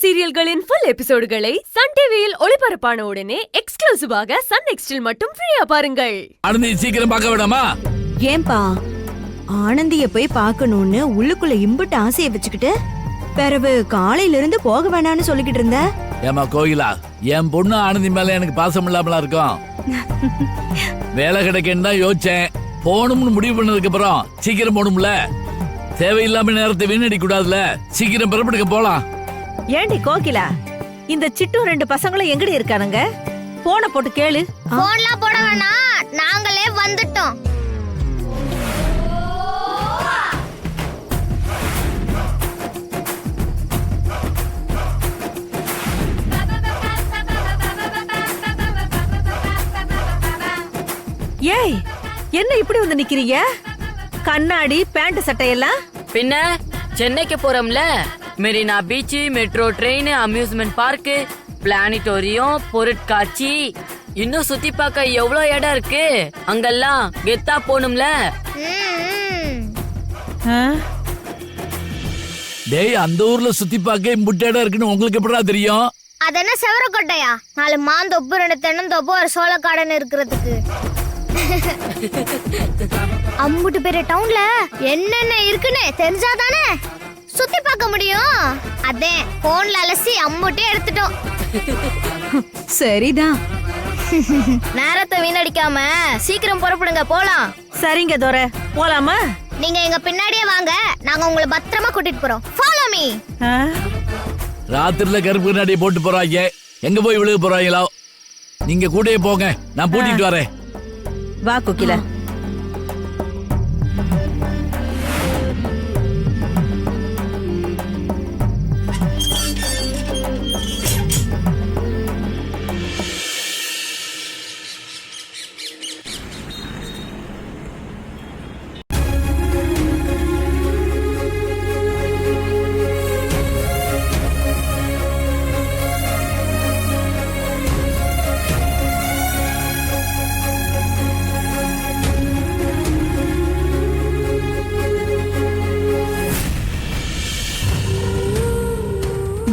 சீரியல்களின் full எபிசோடுகளை Sun டிவியில் ஒளிபரப்பான உடனே எக்ஸ்க்ளூசிவாக சன் நெக்ஸ்டில் மட்டும் ஃப்ரீயா பாருங்கள். ஆனந்தி சீக்கிரம் பார்க்க வேண்டாமா? ஏன்பா ஆனந்திய போய் பார்க்கணும்னு உள்ளுக்குள்ள இம்புட்டு ஆசைய வச்சுக்கிட்டு பிறகு காலையில இருந்து போக வேணாம்னு சொல்லிக்கிட்டு இருந்த? ஏமா கோயிலா, என் பொண்ணு ஆனந்தி மேல எனக்கு பாசம் இல்லாமலா இருக்கும். வேலை கிடைக்கன்னு தான் யோசிச்சேன். போகணும்னு முடிவு பண்ணதுக்கு அப்புறம் சீக்கிரம் போகணும்ல, தேவையில்லாம நேரத்தை வீணடிக்க கூடாதுல. சீக்கிரம் புறப்படுக்க போலாம். ஏண்டி கோகிலா, இந்த சிட்டு ரெண்டு பசங்களும் எங்கடி இருக்கானுங்க? போன போட்டு கேளு. போன்லாம் போட வேணாம், நாங்களே வந்துட்டோம். ஏய், என்ன இப்படி வந்து நிக்கிறீங்க? கண்ணாடி பேண்ட் சட்டையெல்லாம் பின்ன சென்னைக்கு போறோம்ல, Marina beach, metro train, amusement park, planetarium, பொருட்காட்சி, இன்னும் சுத்தி பார்க்க எவ்வளவு இடம் இருக்கு. அங்கெல்லாம் கெத்தா போணும்ல. டேய், அந்த ஊர்ல சுத்தி பார்க்க இம்புட்டு இடம் இருக்குன்னு உங்களுக்கு எப்படா தெரியும்? அது என்ன செவரக்கோட்டையா? 4 மாந்தொப்பு 2 தென்னந்தோப்பு ஒரு சோளக்காடன் இருக்கிறதுக்கு. அம்புட்டு பெரிய டவுன்ல என்னென்ன இருக்குன்னு தெரிஞ்சாதானே சுத்தி பார்க்க முடியும். அதே போன்ல அலசி அம்புட்டே எடுத்துட்டோம். சரிதான். நேரத்தை வீணடிக்காம சீக்கிரம் புறப்படுங்க, போலாம். சரிங்க தோர, போலாமா? நீங்க எங்க பின்னாடியே வாங்க, நாங்க உங்களை பத்திரமா கூட்டிட்டு போறோம். Follow me. ராத்திரில கருப்பு கண்ணாடியை போட்டு போறாங்க, எங்க போய் விழுக போறாங்களோ. நீங்க கூடயே போங்க, நான் பூட்டிட்டு வரேன். வா கோகிலா.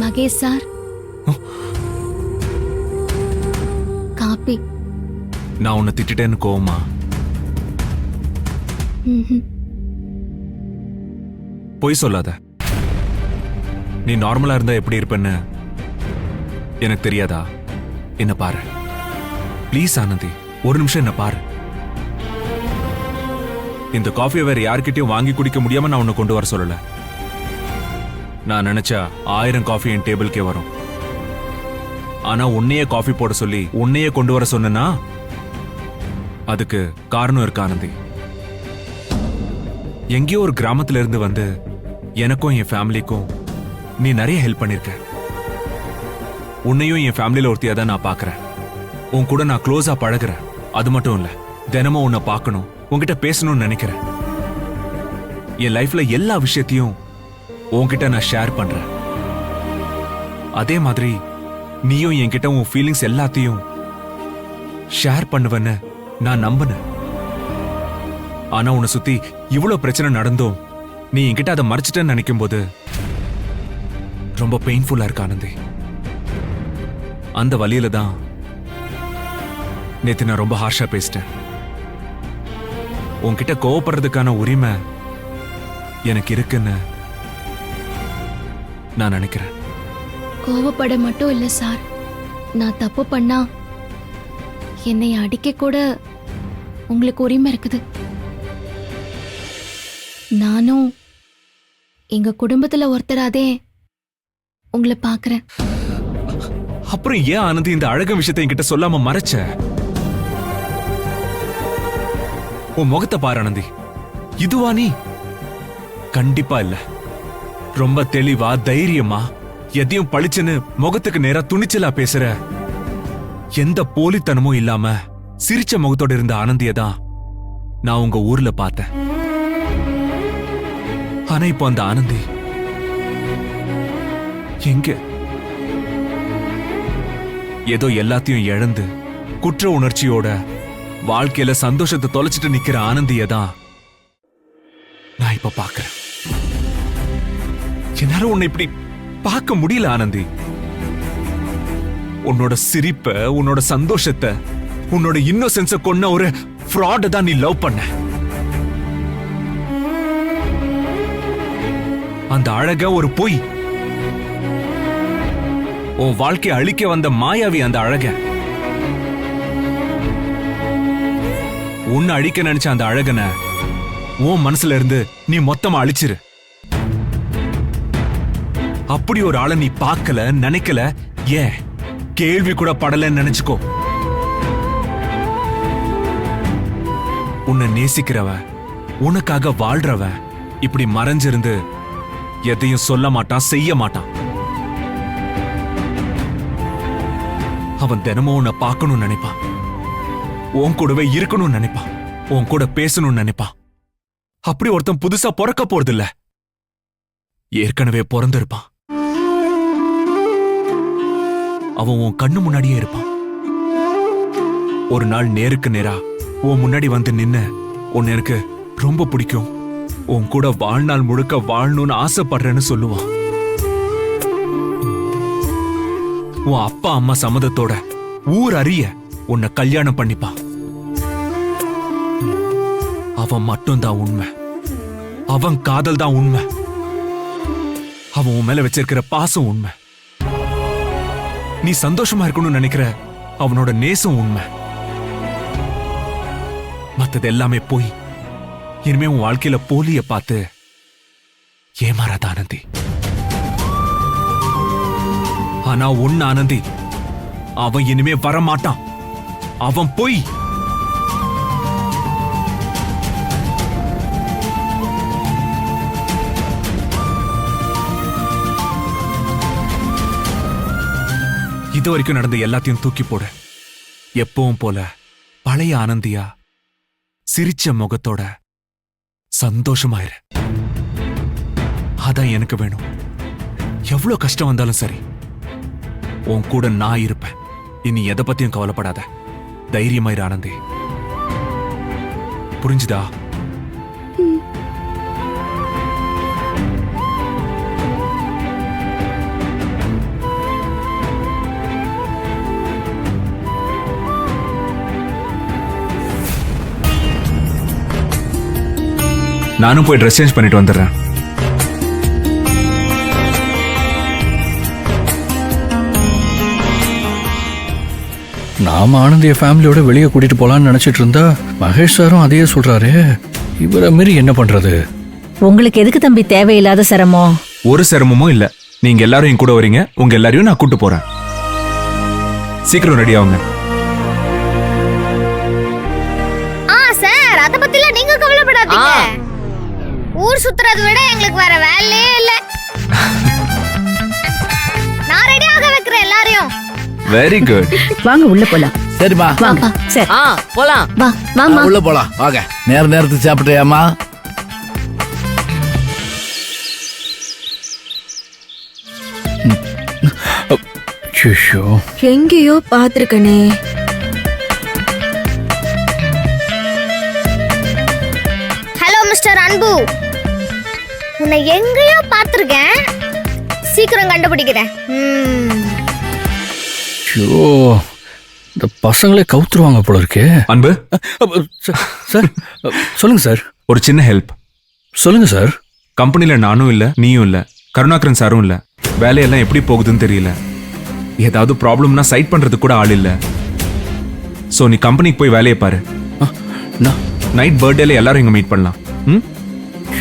Mahesh sir, copy. நான் உன்னை திட்டேன்னு கோவமா? பொய் சொல்லாத. நீ நார்மலா இருந்தா எப்படி இருப்பேன்னு எனக்கு தெரியாதா? என்ன பாரு ப்ளீஸ் ஆனந்தி, ஒரு நிமிஷம் என்ன பாரு. இந்த காஃபியை வேற யார்கிட்டயும் வாங்கி குடிக்க முடியாம நான் உன்னை கொண்டு வர சொல்லல. நான் நினைச்சா 1000 காஃபி என் டேபிள்கே வரும். ஆனா உன்னையே காஃபி போட சொல்லி உன்னையே கொண்டு வர சொன்னா அதுக்கு காரணம் இருக்கு ஆனந்தி. எங்கேயோ ஒரு கிராமத்துல இருந்து வந்து எனக்கும் என் ஃபேமிலிக்கும் நீ நிறைய ஹெல்ப் பண்ணிருக்க. உன்னையும் என் ஃபேமிலியில ஒருத்தியா தான் நான் பாக்குறேன். உன் கூட நான் க்ளோஸா பழகுறேன். அது மட்டும் இல்ல, தினமும் உன்னை பார்க்கணும், உன்கிட்ட பேசணும்னு நினைக்கிறேன். என் லைஃப்ல எல்லா விஷயத்தையும் உன்கிட்ட நான் ஷேர் பண்றேன். அதே மாதிரி நீயும் என்கிட்ட உன் ஃபீலிங்ஸ் எல்லாத்தையும் ஷேர் பண்ணுவன்னு நான் நம்பினேன். ஆனா உன்னை சுத்தி இவ்வளவு பிரச்சனை நடந்தும் நீ என்கிட்ட அதை மறைச்சிட்டேன்னு நினைக்கும் போது ரொம்ப பெயின்ஃபுல்லா இருக்கு ஆனந்தி. அந்த வழியில தான் நேத்து நான் ரொம்ப ஹார்ஷா பேசிட்டேன். உன்கிட்ட கோவப்படுறதுக்கான உரிமை எனக்கு இருக்குன்னு நான் நினைக்கிறேன். கோவப்பட மட்டும் இல்ல சார், நான் தப்பு பண்ணா என்னை அடிக்க கூட உங்களுக்கு உரிமை இருக்குது. நானும் எங்க குடும்பத்துல ஒருத்தராதே உங்களை பாக்குறேன். அப்புறம் ஏன் ஆனந்தி இந்த அழக விஷயத்தை என்கிட்ட சொல்லாம மறைச்ச? உன் முகத்தை பாரு ஆனந்தி, இதுவா நீ? கண்டிப்பா இல்ல. ரொம்ப தெளிவா தைரியமா எதையும் பழிச்சுன்னு முகத்துக்கு நேரா துணிச்சலா பேசுற, எந்த போலித்தனமும் இல்லாம சிரிச்ச முகத்தோட இருந்த ஆனந்திய தான் நான் உங்க ஊர்ல பார்த்தேன். ஆனா இப்போ அந்த ஆனந்தி எங்க? ஏதோ எல்லாத்தையும் இழந்து குற்ற உணர்ச்சியோட வாழ்க்கையில சந்தோஷத்தை தொலைச்சிட்டு நிக்கிற ஆனந்திய தான் நான் இப்ப பாக்குறேன். எல்லாரும் உன்னை இப்படி பார்க்க முடியல ஆனந்தி. உன்னோட சிரிப்ப, உன்னோட சந்தோஷத்தை, உன்னோட இன்னோசென்ஸ கொன்ன ஒரு ஃப்ராட தான் நீ லவ் பண்ண. அந்த அழக ஒரு பொய். உன் வாழ்க்கையை அழிக்க வந்த மாயாவி அந்த அழக. உன்னை அழிக்க நினைச்ச அந்த அழகன உன் மனசுல இருந்து நீ மொத்தமா அழிச்சிரு. அப்படி ஒரு ஆளை நீ பார்க்கல, நினைக்கல, ஏன் கேள்வி கூட படலன்னு நினைச்சுக்கோ. உன்னை நேசிக்கிறவ, உனக்காக வாழ்றவ இப்படி மறைஞ்சிருந்து எதையும் சொல்ல மாட்டான், செய்ய மாட்டான். அவன் தினமும் உன்னை பார்க்கணும்னு நினைப்பான், உன் கூடவே இருக்கணும்னு நினைப்பான், உன் கூட பேசணும்னு நினைப்பான். அப்படி ஒருத்தன் புதுசா பிறக்க போறது இல்ல, ஏற்கனவே பிறந்திருப்பான். அவன் உன் கண்ணு முன்னாடியே இருப்பான். ஒரு நாள் நேருக்கு நேரா உன் முன்னாடி வந்து நின்னு, உன்னை எனக்கு ரொம்ப பிடிக்கும், உன் கூட வாழ்நாள் முழுக்க வாழணும்னு ஆசைப்படுறேன்னு சொல்லுவான். உன் அப்பா அம்மா சம்மதத்தோட ஊர் அறிய உன்னை கல்யாணம் பண்ணிப்பான். அவன் மட்டும்தான் உண்மை, அவன் காதல் தான் உண்மை, அவன் உன் மேல வச்சிருக்கிற பாசம் உண்மை, நீ சந்தோஷமா இருக்கணும்னு நினைக்கிற அவனோட நேசம் உண்மை. மத்தது எல்லாமே போய் இனிமே உன் வாழ்க்கையில போலிய பார்த்து ஏமாறாத ஆனந்தி. ஆனா ஒன்னு ஆனந்தி, அவன் இனிமே வரமாட்டான். அவன் போய் இது வரைக்கும் நடந்த எல்லாத்தையும் தூக்கி போடு. எப்பவும் போல பழைய ஆனந்தியா சிரிச்ச முகத்தோட சந்தோஷமாயிரு. அதான் எனக்கு வேணும். எவ்வளவு கஷ்டம் வந்தாலும் சரி, உன் கூட நான் இருப்பேன். இனி எதை பத்தியும் கவலைப்படாத, தைரியமாயிரு ஆனந்தி. புரிஞ்சுதா? நானும் போய் ட்ரெஸ் சேஞ்ச் பண்ணிட்டு வந்துடுறேன். நாம ஆனந்திய ஃபேமிலியோட வெளியே கூட்டிட்டு போலான்னு நினைச்சிட்டு இருந்தா மகேஷ் சாரும் அதையே சொல்றாரு. இவரை மீறி என்ன பண்றது? உங்களுக்கு எதுக்கு தம்பி தேவையில்லாத சிரமம்? ஒரு சிரமமும் இல்ல. நீங்க எல்லாரும் என் கூட வரீங்க, உங்க எல்லாரையும் நான் கூட்டு போறேன். சீக்கிரம் ரெடி ஆகுங்க. சார், அத பத்திலாம் நீங்க கவலைப்படாதீங்க. ஊர் சுத்துறதை விட எங்களுக்கு வேற வேலையே இல்ல. நான் ரெடி ஆக வைக்கிறேன் எல்லாரையும். Very good. வாங்க உள்ள போலாம். சரிம்மா, வாங்க. சரி. போலாம். வா வாமா. உள்ள போலாம். வாங்க. நேரத்துக்கு சாப்பிட்டியாமா? எங்கேயோ பாத்திருக்கனே. ஹலோ மிஸ்டர் அன்பு, உன்னை எங்கேயோ பார்த்திருக்கேன். சீக்கிரம் கண்டுபிடிக்கிறேன். இந்த பசங்களே கவுத்துருவாங்க போல இருக்கே. அன்பு சார், சொல்லுங்க சார். ஒரு சின்ன ஹெல்ப் சொல்லுங்க சார். கம்பெனில நானும் இல்ல, நீயும் இல்ல, கருணாகரன் சாரும் இல்ல. வேலையெல்லாம் எப்படி போகுதுன்னு தெரியல. ஏதாவது ப்ராப்ளம்னா சைட் பண்றது கூட ஆள் இல்ல. சோ நீ கம்பெனிக்கு போய் வேலையை பாரு. நைட் பர்த்டேல எல்லாரும் இங்க மீட் பண்ணலாம்.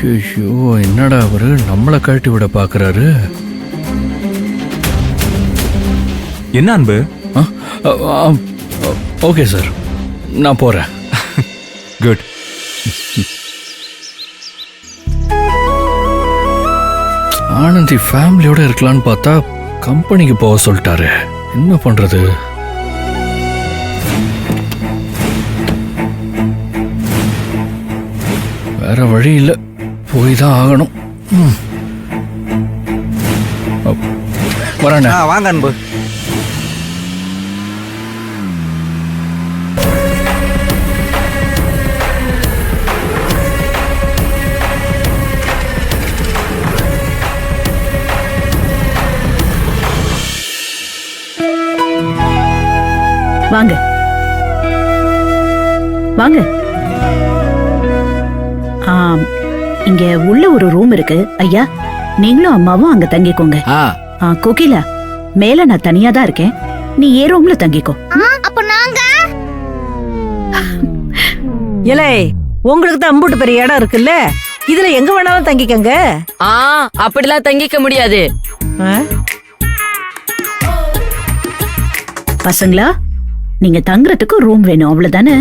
ஐயோ, என்னடா அவரு நம்மளை கழட்டி விட பாக்குறாரு. என்ன அன்பு? ஓகே சார், நான் போறேன். குட். ஆனந்தி ஃபேமிலியோட இருக்கலாம்னு பார்த்தா கம்பெனிக்கு போக சொல்லிட்டாரு. என்ன பண்றது? வேற வழி இல்லை, போய் தான் ஆகணும். வரேன். வாங்க அன்பு. வாங்க வாங்க. இங்க உள்ள ஒரு ரூம் இருக்கு ஐயா, நீங்களும் அம்மாவும் அங்க தங்கிக்கோங்க. கோகிலா, மேல நான் தனியா தான் இருக்கேன், நீ ஏ ரூம்ல தங்கிக்கோ. அப்ப நாங்க இலே, உங்களுக்கு தான் அம்புட்டு பெரிய இடம் இருக்குல்ல, இதுல எங்க வேணாலும் தங்கிக்கங்க. அப்படிலாம் தங்கிக்க முடியாது. பசங்களா, நீங்க தங்குறதுக்கு ரூம் வேணும் அவ்வளவுதானே?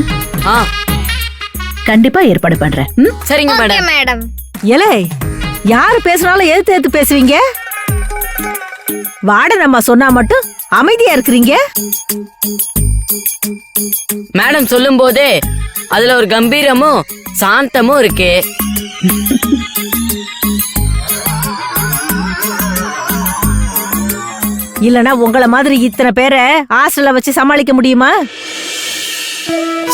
கண்டிப்பா ஏற்பாடு பண்றேன். சரிங்க மேடம். மேடம் இலே, யாரு பேசினாலும் எதிர்த்து பேசுவீங்க? வார்டன் அம்மா சொன்னா மட்டும் அமைதியா இருக்கிறீங்க. மேடம் சொல்லும் போதே அதுல ஒரு கம்பீரமும் சாந்தமும் இருக்கு. இல்லனா உங்கள மாதிரி இத்தனை பேரை ஹாஸ்டல்ல வச்சு சமாளிக்க முடியுமா?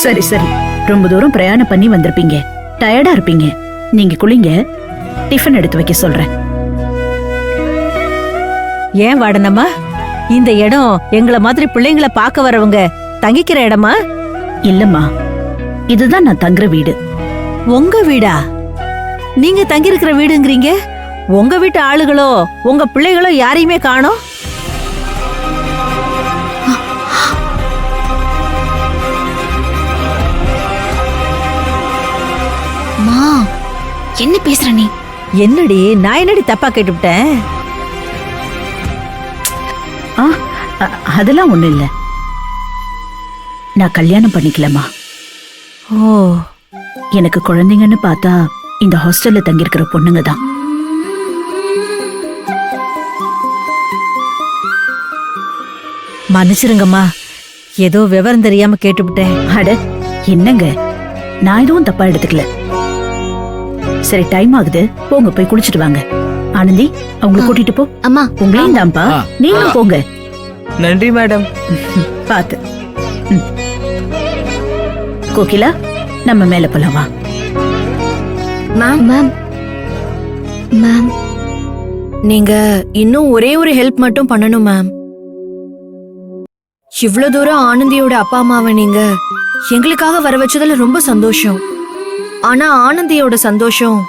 சரி சரி, ரொம்ப தூரம் பிரயாணம் பண்ணி வந்திருப்பீங்க, டயர்டா இருப்பீங்க. நீங்க குளிங்க, டிஃபன் எடுத்து வைக்க சொல்றேன். ஏன் வாடனம்மா, இந்த இடம் எங்கள மாதிரி பிள்ளைங்களை பார்க்க வரவங்க தங்கிக்கிற இடமா? இல்லம்மா, இதுதான் நான் தங்குற வீடு. உங்க வீடா? நீங்க தங்கி இருக்கிற வீடுங்கிறீங்க, உங்க வீட்டு ஆளுகளோ உங்க பிள்ளைகளோ யாரையுமே காணோம். என்ன பேசுற நீ? என்னடி, நான் என்னடி தப்பா கேட்டுவிட்டேன்? அதெல்லாம் ஒண்ணு இல்ல, நான் கல்யாணம் பண்ணிக்கலமா. ஓ, எனக்கு குழந்தைங்கன்னு பார்த்தா இந்த ஹாஸ்டல்ல தங்கியிருக்கிற பொண்ணுங்க தான். மன்னிச்சிருங்கம்மா, ஏதோ விவரம் தெரியாம கேட்டுவிட்டேன். அட என்னங்க, நான் எதுவும் தப்பா எடுத்துக்கல. சரி, டைம் ஆகுது, போங்க போய் குளிச்சிட்டு வாங்க. ஆனந்தி, அவங்களை கூட்டிட்டு போ. அம்மா, உங்களையும் தான்ப்பா, நீங்களும் போங்க. நன்றி மேடம். பாத்து. கோகிலா, நம்ம மேல போலாம் வா. மேம் மேம் மேம், நீங்க இன்னும் ஒரே ஒரு ஹெல்ப் மட்டும் பண்ணணும் மேம். இவ்ளோ தூரம் ஆனந்தியோட அப்பா அம்மாவை நீங்க எங்களுக்காக வர வச்சதுல ரொம்ப சந்தோஷம். ஆனா ஆனந்தியோட சந்தோஷம்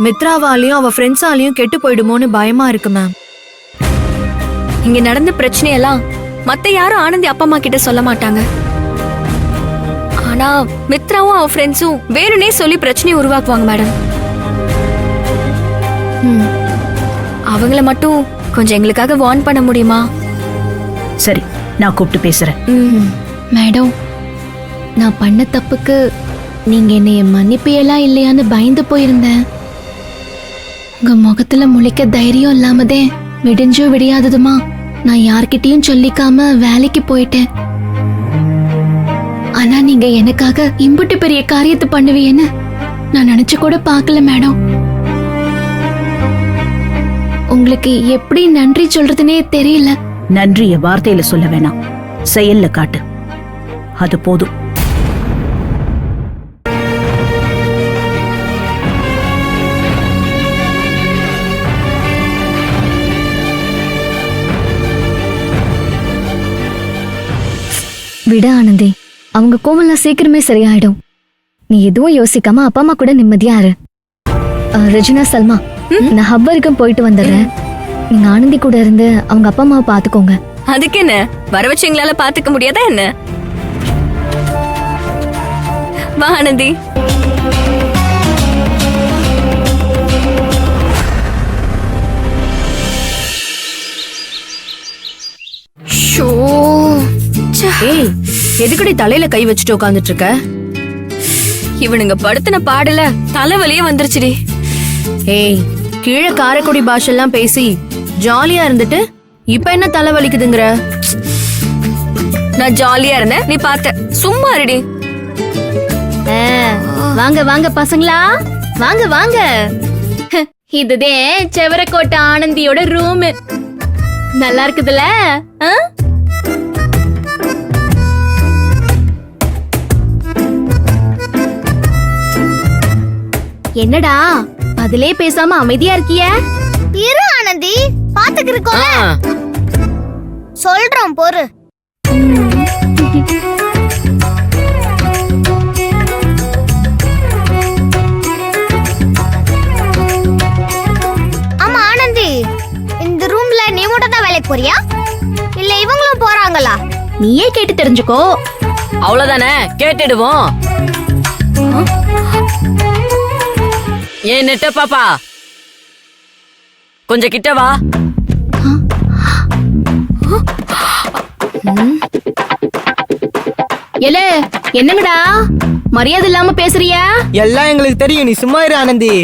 மித்ராவாலையும் அவ ஃப்ரெண்ட்ஸாலையும் கெட்டு போயிடுமோன்னு பயமா இருக்கு மேம். இங்க நடந்த பிரச்சனையெல்லாம் மத்த யாரும் ஆனந்தி அப்பா அம்மா கிட்ட சொல்ல மாட்டாங்க. ஆனா மித்ராவும் அவ ஃப்ரெண்ட்ஸும் வேணும்னே சொல்லி பிரச்சனையை உருவாக்குவாங்க மேடம். அவங்கள மட்டும் கொஞ்சம் எங்களுக்காக வார்ன் பண்ண முடியுமா? சரி, நான் கூப்பிட்டு பேசுறேன். மேடம், நான் பண்ண தப்புக்கு நீங்க என்னைய மன்னிப்பியெல்லாம் இல்லையான்னு பயந்து போயிருந்தேன். உங்க முகத்துல முழிக்க தைரியம் இல்லாமதே விடிஞ்சோ விடியாததுமா நான் யார்கிட்டயும் சொல்லிக்காம வேலைக்கு போயிட்டேன். ஆனா நீங்க எனக்காக இம்புட்டு பெரிய காரியத்தை பண்ணுவீன்னு நான் நினைச்சு கூட பார்க்கல மேடம். உங்களுக்கு எப்படி நன்றி சொல்றதுனே தெரியல. நன்றிய வார்த்தையில சொல்ல வேணாம், செயல்ல காட்டு, அது போதும். விட ஆனந்தி, அவங்க கோவம்லாம் சீக்கிரமே சரியாயிடும். நீ எதுவும் யோசிக்காம அப்பா அம்மா கூட நிம்மதியா இரு. ரெஜினா, சல்மா, நான் ஹப் வரைக்கும் போயிட்டு வந்துடுறேன். நீங்க ஆனந்தி கூட இருந்து அவங்க அப்பா அம்மாவை பாத்துக்கோங்க. அதுக்கு என்ன, வர வச்சு எங்களால பாத்துக்க முடியாதா என்ன? வா ஆனந்தி. ஏய், எதுக்கடி தலையில கை வச்சுட்டு உட்கார்ந்துட்டு இருக்க? இவனுங்க படுத்தின பாடல தலைவலியே வந்துருச்சுடி. ஏய், கீழே காரைக்குடி பாஷெல்லாம் பேசி ஜாலியா இருந்துட்டு இப்ப என்ன தலை வலிக்குதுங்கிற? நான் ஜாலியா இருந்தேன், நீ பார்த்த. சும்மா இருடி. வாங்க வாங்க பசங்களா, வாங்க வாங்க. இதுதான் செவரக்கோட்டை ஆனந்தியோட ரூம். நல்லா இருக்குதுல? என்னடா பதிலே பேசாம அமைதியா இருக்கிய? இரு ஆனந்தி, பாத்துக்கிருக்கோம். சொல்றோம் பொறு. வேலைக்கு போறியா இல்ல இவங்களும் போறாங்களா? நீயே கேட்டு தெரிஞ்சுக்கோ. அவ்வளவுதானே, கேட்டுடுவோம். ஏன் நெட்ட பாப்பா, கொஞ்சம் கிட்ட வா. எல என்னங்கடா மரியாதை இல்லாம பேசுறியா? எல்லாம் எங்களுக்கு தெரியும், நீ சும்மா இரு ஆனந்தி.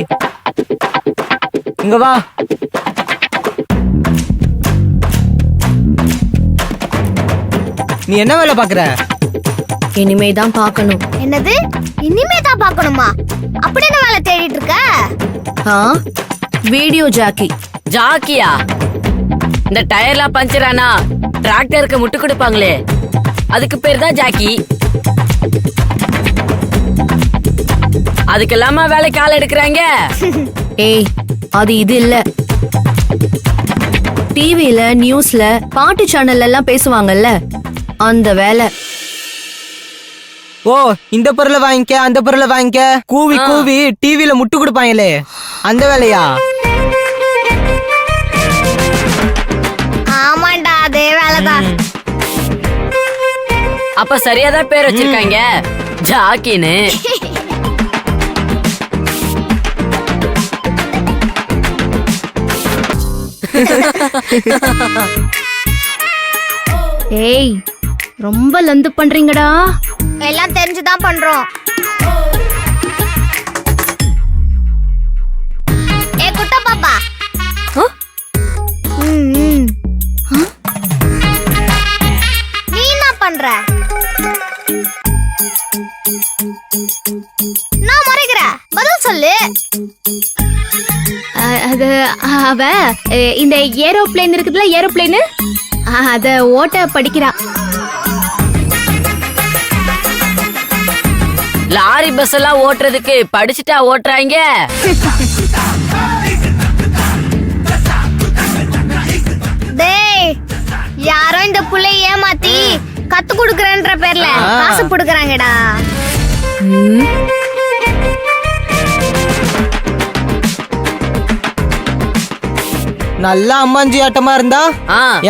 இங்க வா. நீ என்ன வேலை பாக்குற? இனிமேதான் பார்க்கணும். என்னது இனிமே தான் பார்க்கணுமா? அப்படி என்ன வேலை தேடிட்டு இருக்க? Video jockey. ஜாக்கியா? இந்த டயர்லாம் பஞ்சர் ஆனா டிராக்டருக்கு முட்டு கொடுப்பாங்களே, அதுக்கு பேர் தான் ஜாக்கி. அதுக்கெல்லாமா வேலைக்கு ஆள் எடுக்கிறாங்க? ஏய், அது இது இல்ல. டிவில நியூஸ்ல பாட்டு சேனல்ல எல்லாம் பேசுவாங்கல்ல, அந்த வேலை. ஓ, இந்த பொருளை வாங்கிக்க அந்த பொருளை வாங்கிக்க கூவி கூவி டிவில முட்டு கொடுப்பாங்களே, அந்த வேலையா? ஆமாண்டா, அதே வேலைதான். அப்ப சரியாதான் பேர் வச்சிருக்காங்க, ஜாக்கின்னு. ஏய், ரொம்ப லந்து பண்றீங்கடா. எல்லாம் தெரிஞ்சுதான் பண்றோம். ஏ குட்ட பாப்பா, நீ என்ன பண்ற? நான் முறைகிற பதில் சொல்லு. அது அவ இந்த ஏரோப்ளேன் இருக்குதுல, ஏரோப்ளேன் அத ஓட்ட படிக்கிறா. லாரி பஸ் எல்லாம் ஓட்டுறதுக்கு படிச்சுட்டா ஓட்டுறாங்க? டேய், யாரோ இந்த புள்ளைய ஏமாத்தி கத்து குடுக்கறன்ற பேர்ல காசு புடுக்கறாங்கடா. நல்லா அம்மாஞ்சி ஆட்டமா இருந்தா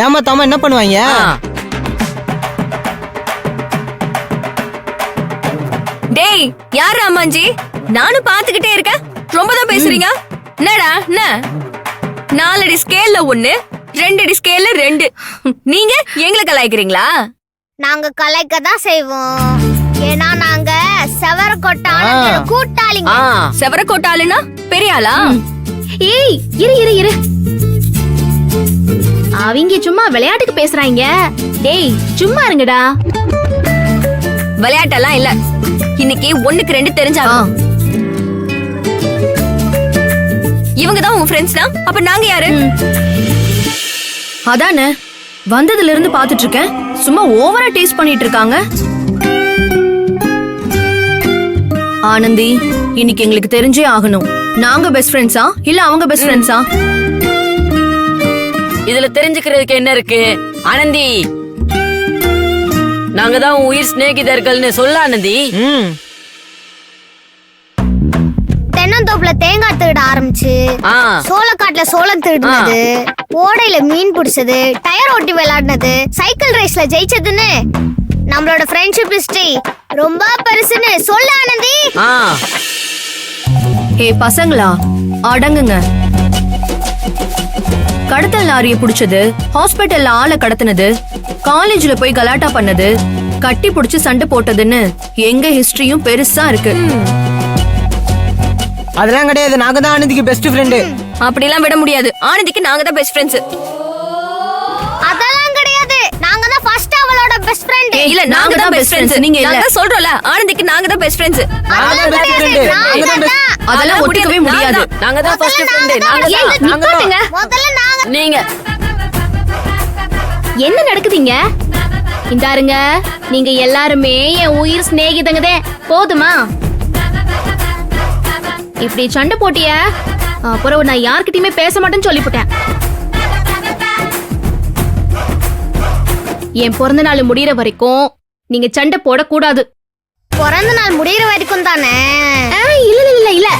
ஏமாத்தாம என்ன பண்ணுவாங்க? டேய், யார் அம்மாஞ்சி? நானும் பாத்துக்கிட்டே இருக்கேன், ரொம்ப தான் பேசுறீங்க. என்னடா என்ன? 4 அடி ஸ்கேல்ல 1, 2 அடி ஸ்கேல்ல 2. நீங்க எங்களை கலாய்க்கிறீங்களா? நாங்க கலைக்க தான் செய்வோம். ஏன்னா நாங்க செவரக்கோட்டான கூட்டாளிங்க. செவரக்கோட்டாளுனா பெரிய ஆளா? ஏய், இரு இரு இரு, அவங்க சும்மா விளையாட்டுக்கு பேசுறாங்க. டேய், சும்மா இருங்கடா. விளையாட்டெல்லாம் இல்ல, இன்னைக்கு 1க்கு 2 தெரிஞ்சாலும். இவங்க தான் உங்க ஃப்ரெண்ட்ஸ்னா, அப்ப நாங்க யாரு? அதானே வந்ததுல இருந்து பாத்துட்டு இருக்கேன், சும்மா ஓவரா டேஸ்ட் பண்ணிட்டு இருக்காங்க. ஆனந்தி, இன்னைக்கு எங்களுக்கு தெரிஞ்சே ஆகணும், நாங்க பெஸ்ட் ஃப்ரெண்ட்ஸா இல்ல அவங்க பெஸ்ட் ஃப்ரெண்ட்ஸா? இதுல தெரிஞ்சுக்கிறதுக்கு என்ன இருக்கு ஆனந்தி? நாங்க தான் உயிர் சிநேகிதர்கள்னு சொல்ல ஆனந்தி. தென்னந்தோப்புல தேங்காய் திருட ஆரம்பிச்சு, சோளக்காட்டுல சோளம் திருடுனது, ஓடையில மீன் பிடிச்சது, டயர் ஓட்டி விளையாடுனது, சைக்கிள் ரேஸ்ல ஜெயிச்சதுன்னு நம்மளோட ஃப்ரெண்ட்ஷிப் ஹிஸ்டரி ரொம்ப பெருசுன்னு சொல்ல ஆனந்தி. ஏ பசங்களா, அடங்குங்க. கடத்தல் லாரியை புடிச்சது, ஹாஸ்பிட்டல்ல ஆளை கடத்தினது, காலேஜ்ல போய் கலாட்டா பண்ணது, கட்டி புடிச்சு சண்டை போட்டதுன்னு எங்க ஹிஸ்டரியும் பெருசா இருக்கு. அதெல்லாம் கிடையாது, நாங்க தான் ஆனந்திக்கு பெஸ்ட் ஃப்ரெண்டு. அப்படிலாம் விட முடியாது, ஆனந்திக்கு நாங்க தான் பெஸ்ட் ஃப்ரெண்ட்ஸ். அதெல்லாம் கிடையாது, நாங்க தான் ஃபர்ஸ்ட் அவளோட பெஸ்ட் ஃப்ரெண்ட். இல்ல, நாங்க தான் பெஸ்ட் ஃப்ரெண்ட்ஸ். நீங்க இல்ல சொல்றோம்ல, ஆனந்திக்கு நாங்க தான் பெஸ்ட் ஃப்ரெண்ட்ஸ். அதெல்லாம் ஒத்துக்கவே முடியாது. நாங்க தான் ஃபர்ஸ்ட் ஃப்ரெண்ட். முதல்ல நாங்க. நீங்க என்ன நடக்குதுங்க? இந்தாருங்க, நீங்க எல்லாருமே என் உயிர் சிநேகிதங்கதே, போதுமா? இப்படி சண்டை போட்டிய அப்புறம் நான் யார்கிட்டயுமே பேச மாட்டேன்னு சொல்லிவிட்டேன். என் பிறந்த நாள் முடியற வரைக்கும் நீங்க சண்டை போடக்கூடாது. பிறந்த நாள் முடியற வரைக்கும் தானே? இல்ல இல்ல இல்ல இல்ல,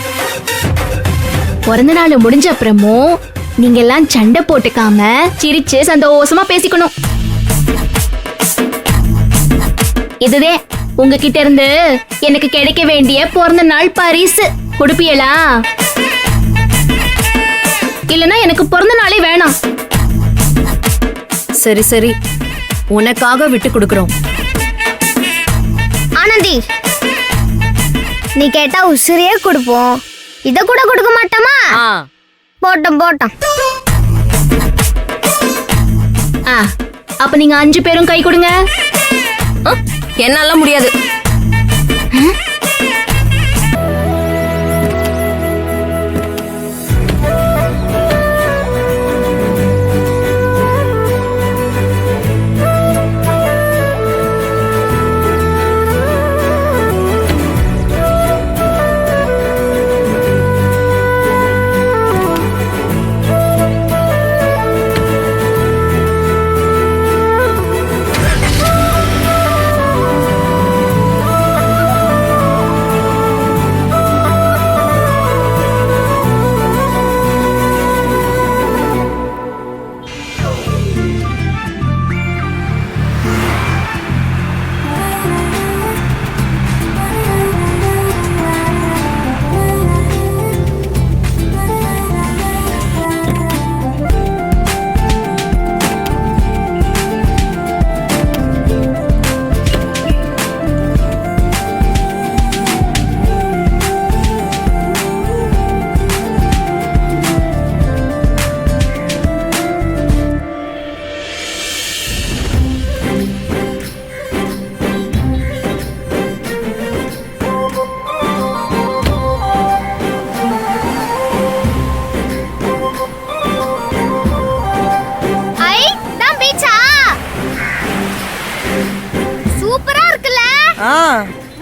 பிறந்த நாள் முடிஞ்ச அப்புறமும் நீங்க எல்லாம் சண்டை போட்டுக்காம சிரிச்சு சந்தோஷமா பேசிக்கணும். இதுதே உங்ககிட்ட இருந்து எனக்கு கிடைக்க வேண்டிய பிறந்த நாள் பரிசு. கொடுப்பீங்களா? இல்லனா எனக்கு பிறந்த நாளே வேணாம். சரி சரி, உனக்காக விட்டு கொடுக்கறோம். ஆனந்தி, நீ கேட்டா உசிரியே கொடுப்போம், இத கூட கொடுக்க மாட்டோமா? போட்டோம் போட்டோம். அப்ப நீங்க 5 பேரும் கை கொடுங்க. என்னால முடியாது.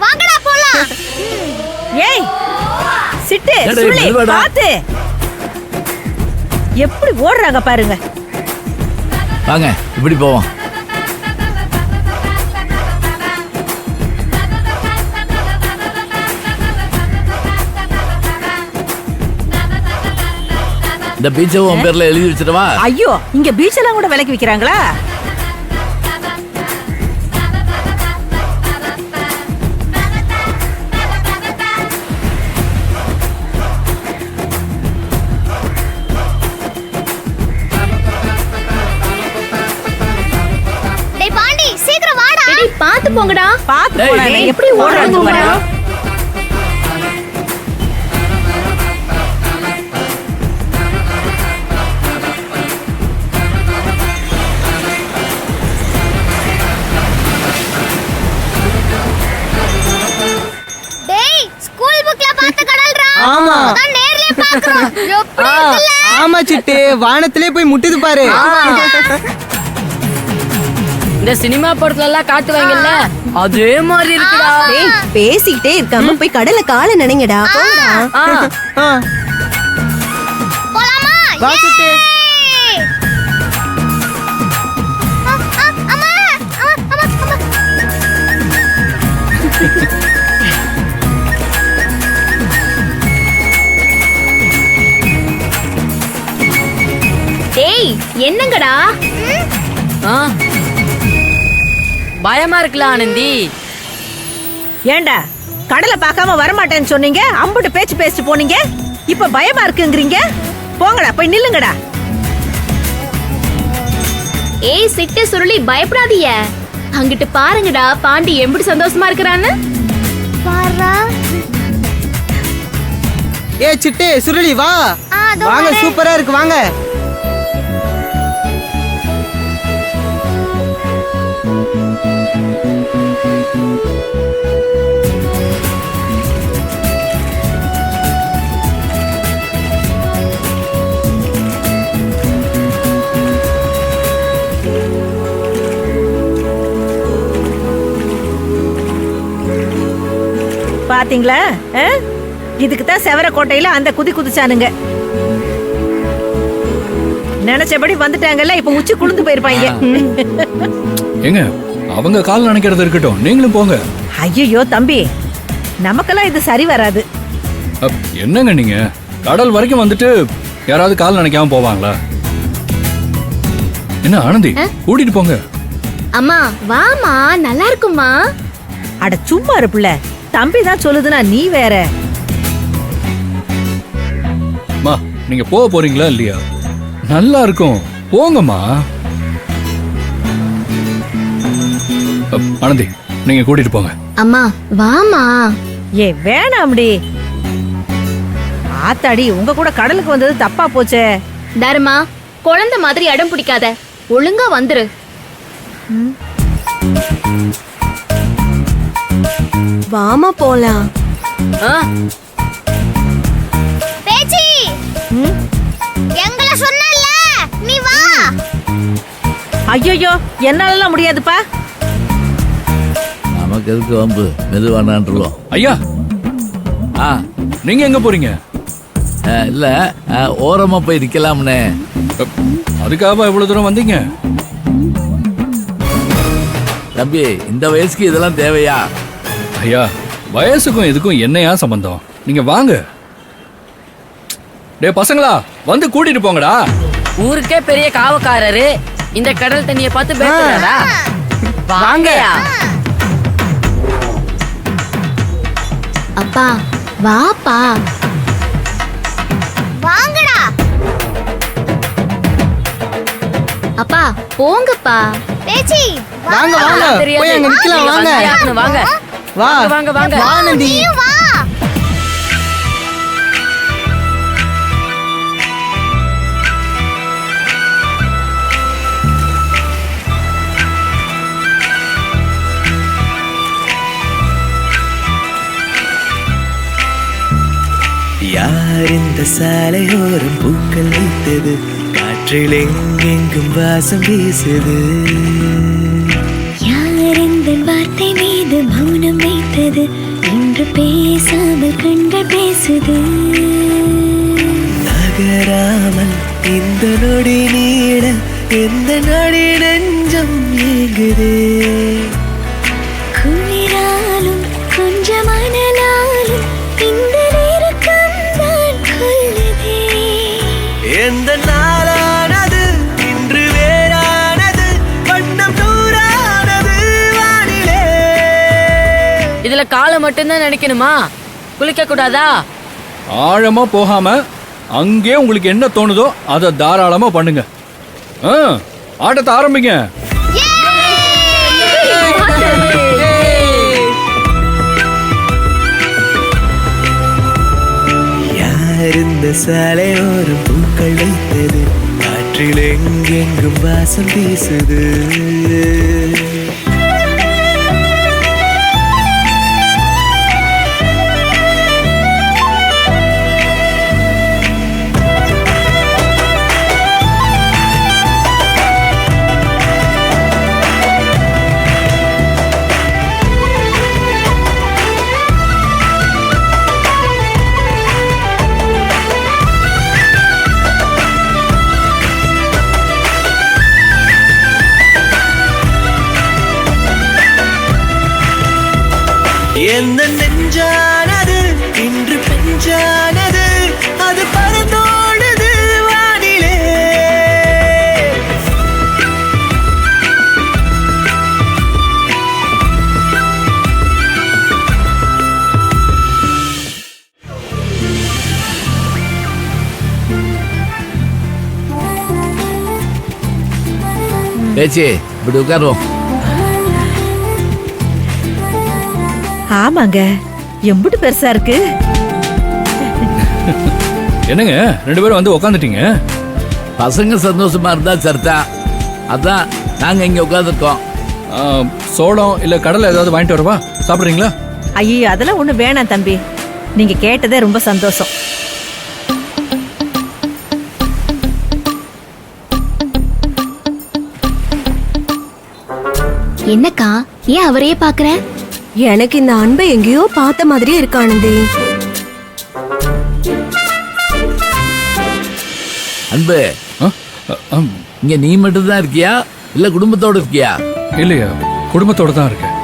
வாங்கடா போலாம். ஏய் சிட்டு சுள்ளி பாத்து எப்படி ஓடுறாங்க பாருங்க. வாங்க இப்படி போவோம். இந்த பீச்சை உன் பேர்ல எழுதி வச்சிடவா? ஐயோ, இங்க பீச் எல்லாம் கூட விலைக்கு விக்கிறாங்களா? டேய் பாண்டி, சீக்கிரம் வாடா. டேய் பாத்து போங்கடா. பாத்து போடா, எப்படி ஓடுறாங்க பாரு. ஆமா நேர்லயே பாக்குறோம். எப்படி இருக்குல்ல? ஆமா சிட்டு, வானத்திலே போய் முட்டுது பாரு. இந்த சினிமா படத்துல எல்லாம் காட்டுவாங்கல்ல, அதே மாதிரி இருக்குடா. டேய், பேசிக்கிட்டே இருக்காம போய் கடல்ல காலை நனைங்கடா. போடா. போலாமா? வா சிட்டு. அம்மா, அம்மா. டேய் என்னங்கடா? பயமா இருக்குல்ல ஆனந்தி? ஏண்டா கடலை பார்க்காம வரமாட்டேன்னு சொன்னீங்க, அம்புட்டு பேச்சு பேசிட்டு போனீங்க, இப்ப பயமா இருக்குங்கிறீங்க. போங்கடா, போய் நில்லுங்கடா. ஏய் சிட்டு சுருளி, பயப்படாதீங்க. அங்கிட்டு பாருங்கடா, பாண்டி எப்படி சந்தோஷமா இருக்கிறான்னு. பாரா. ஏ சிட்டு, சுருளி வா. வாங்க, சூப்பரா இருக்கு, வாங்க. பாத்தீங்களா? இதுக்கு தான் செவரக்கோட்டையில அந்த குதி குதிச்சானுங்க. நினைச்சபடி வந்துட்டாங்கல்ல, இப்ப உச்சி குளிந்து போயிருப்பாங்க. ஏங்க, அவங்க கால் நினைக்கிறது இருக்கட்டும், நீங்களும் போங்க. ஐயோ தம்பி, நமக்கெல்லாம் இது சரி வராது. என்னங்க நீங்க கடல் வரைக்கும் வந்துட்டு யாராவது கால் நினைக்காம போவாங்களா? என்ன ஆனந்தி, கூட்டிட்டு போங்க. அம்மா வாமா, நல்லா இருக்குமா? அட சும்மா இரு புள்ள, தம்பி தான் சொல்லுதுன்னா நீ வேற. மா, நீங்க போக போறீங்களா இல்லையா? நல்லா இருக்கும், போங்கம்மா. ஆனந்தி, நீங்க கூட்டிட்டு போங்க. அம்மா வாமா. ஏ வேணாம்டி. ஆத்தாடி, உங்க கூட கடலுக்கு வந்தது தப்பா போச்சே. தர்மா, குழந்தை மாதிரி இடம் பிடிக்காத, ஒழுங்கா வந்துரு. வாமா போலாம். பேச்சி, எங்களை சொன்னல, நீ வா. ஐயோ, என்னாலலாம் முடியாதுப்பா. நமக்கு எதுக்கு வம்பு, மெதுவானான்றோம். ஐயா, நீங்க எங்க போறீங்க? இல்ல, ஓரமா போய் நிக்கலாம்னே. அதுக்காக இவ்வளவு தூரம் வந்தீங்க? தம்பி, இந்த வயசுக்கு இதெல்லாம் தேவையா? ஐயா, வயசுக்கும் இதுக்கும் என்னையா சம்பந்தம்? நீங்க வாங்க. டே பசங்களா, வந்து கூட்டிட்டு போங்கடா. ஊருக்கே பெரிய காவக்காரரு இந்த கடல் தண்ணியை பார்த்து பேசுறாரா? வாங்கயா. அப்பா வாப்பா. வாங்கடா. அப்பா போங்கப்பா. பேச்சி வாங்க வாங்க, போய் அங்க நிக்கலாம். வாங்க வாங்க வா, வாங்க வாங்க. வா ஆனந்தி. வா. யார் இந்த சாலையோரம் பூக்கள் வைத்தது, காற்றில் எங்கெங்கும் வாசம் வீசுது. யார் இந்த வார்த்தை மீது மௌனம் வைத்தது, இன்று பேசாமல் கண்கள் பேசுது. நகராமல் இந்த நொடி நீட, எந்த நொடி நெஞ்சம் ஏங்குதே. குளிராலும் கொஞ்சம் மணலாலும் இந்த நெருக்கம் தான் கொள்ளுதே. எந்த நாளானது இன்று வேறானது, வண்ணம் நூறானது வானிலே. இதுல காலை மட்டும்தான் நினைக்கணுமா? குளிக்க கூடாதா? ஆழமா போகாம அங்கே உங்களுக்கு என்ன தோணுதோ அதை தாராளமா பண்ணுங்க. ஆட்டத்தை ஆரம்பிங்க. யார் இந்த சாலையோரம் பூக்கள் வைத்தது, காற்றில் எங்கெங்கும் வாசம் வீசுது. எந்த நெஞ்சானது இன்று பெஞ்சானது, அது பறந்தோடுது வானிலே. பேச்சி, இப்படி உட்காருவோம். ஆமாங்க, எம்புட்டு பெருசா இருக்கு. என்னங்க, ரெண்டு பேரும் வந்து உக்காந்துட்டீங்க? பசங்க சந்தோஷமா இருந்தா சரிதான், அதான் நாங்க இங்க உட்காந்துருக்கோம். சோளம் இல்ல கடலை ஏதாவது வாங்கிட்டு வரவா? சாப்பிடுறீங்களா? ஐயோ, அதெல்லாம் ஒண்ணு வேணாம் தம்பி, நீங்க கேட்டதே ரொம்ப சந்தோஷம். என்னக்கா, ஏன் அவரையே பாக்குற? எனக்கு இந்த அன்பை எங்கேயோ பார்த்த மாதிரியே இருக்கு ஆனந்தி. அன்பு, இங்க நீ மட்டும் தான் இருக்கியா இல்ல குடும்பத்தோட இருக்கியா? இல்லையா, குடும்பத்தோட தான் இருக்கேன்.